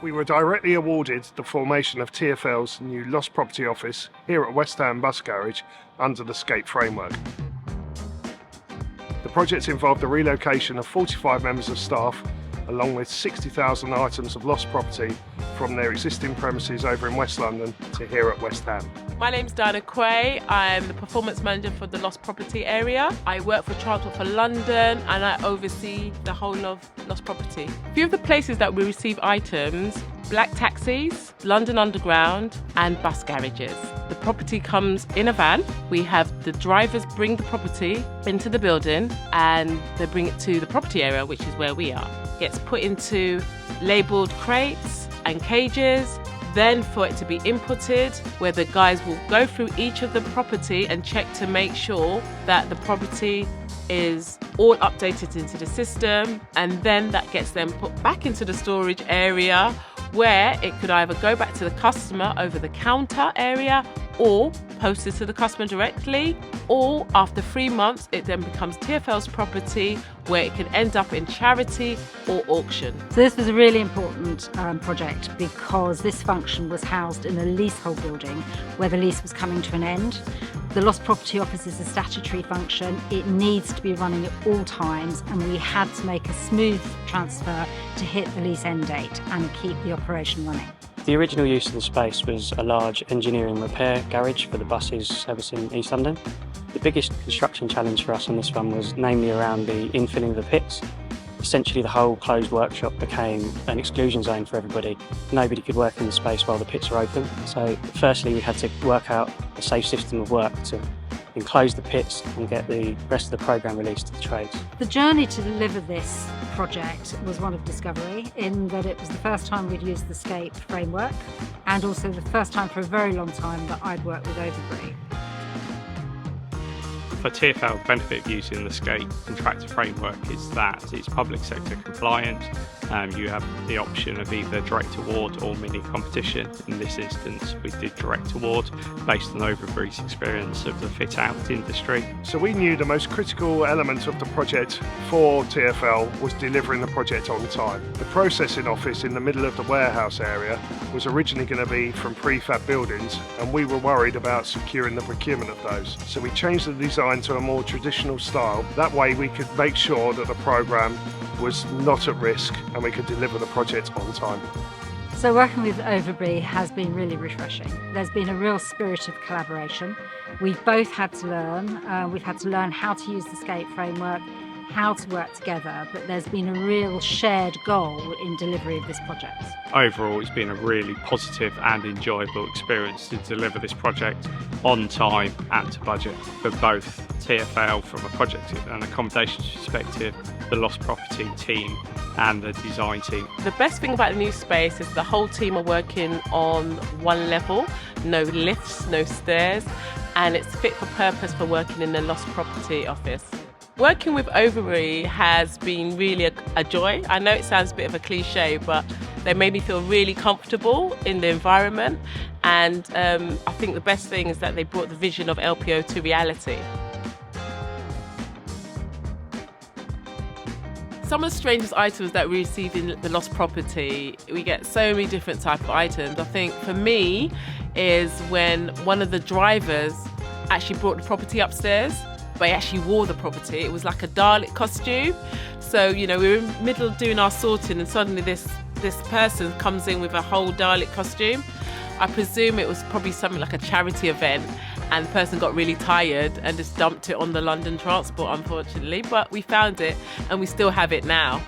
We were directly awarded the formation of TfL's new Lost Property Office here at West Ham Bus Garage under the Scape framework. The project involved the relocation of 45 members of staff along with 60,000 items of lost property from their existing premises over in West London to here at West Ham. My name's Dalek. I'm the performance manager for the lost property area. I work for Transport for London and I oversee the whole of lost property. A few of the places that we receive items: black taxis, London Underground and bus garages. The property comes in a van. We have the drivers bring the property into the building and they bring it to the property area, which is where we are. It gets put into labelled crates and cages, then for it to be inputted, where the guys will go through each of the property and check to make sure that the property is all updated into the system, and then that gets them put back into the storage area where it could either go back to the customer over the counter area or posted to the customer directly, or after 3 months it then becomes TfL's property where it can end up in charity or auction. So this was a really important project because this function was housed in a leasehold building where the lease was coming to an end. The Lost Property Office is a statutory function. It needs to be running at all times, and we had to make a smooth transfer to hit the lease end date and keep the operation running. The original use of the space was a large engineering repair garage for the buses servicing East London. The biggest construction challenge for us on this one was namely around the infilling of the pits. Essentially the whole closed workshop became an exclusion zone for everybody. Nobody could work in the space while the pits are open. So firstly we had to work out a safe system of work to enclose the pits and get the rest of the programme released to the trades. The journey to deliver this project was one of discovery, in that it was the first time we'd used the Scape framework and also the first time for a very long time that I'd worked with Overbury. For TfL, the benefit of using the Scape contractor framework is that it's public sector compliant. You have the option of either direct award or mini competition. In this instance, we did direct award based on Overbury's experience of the fit-out industry. So we knew the most critical element of the project for TfL was delivering the project on time. The processing office in the middle of the warehouse area was originally going to be from prefab buildings, and we were worried about securing the procurement of those. So we changed the design to a more traditional style. That way we could make sure that the programme was not at risk and we could deliver the project on time. So working with Overbury has been really refreshing. There's been a real spirit of collaboration. We've both had to learn. We've had to learn how to use the Scape framework, how to work together, but there's been a real shared goal in delivery of this project. Overall, it's been a really positive and enjoyable experience to deliver this project on time and to budget for both TfL from a project and accommodation perspective, the lost property team and the design team. The best thing about the new space is the whole team are working on one level, no lifts, no stairs, and it's fit for purpose for working in the lost property office. Working with Overbury has been really a joy. I know it sounds a bit of a cliche, but they made me feel really comfortable in the environment, and I think the best thing is that they brought the vision of LPO to reality. Some of the strangest items that we receive in the lost property, we get so many different types of items. I think for me is when one of the drivers actually brought the property upstairs, but he actually wore the property. It was like a Dalek costume. So, we were in the middle of doing our sorting and suddenly this person comes in with a whole Dalek costume. I presume it was probably something like a charity event, and the person got really tired and just dumped it on the London transport, unfortunately. But we found it and we still have it now.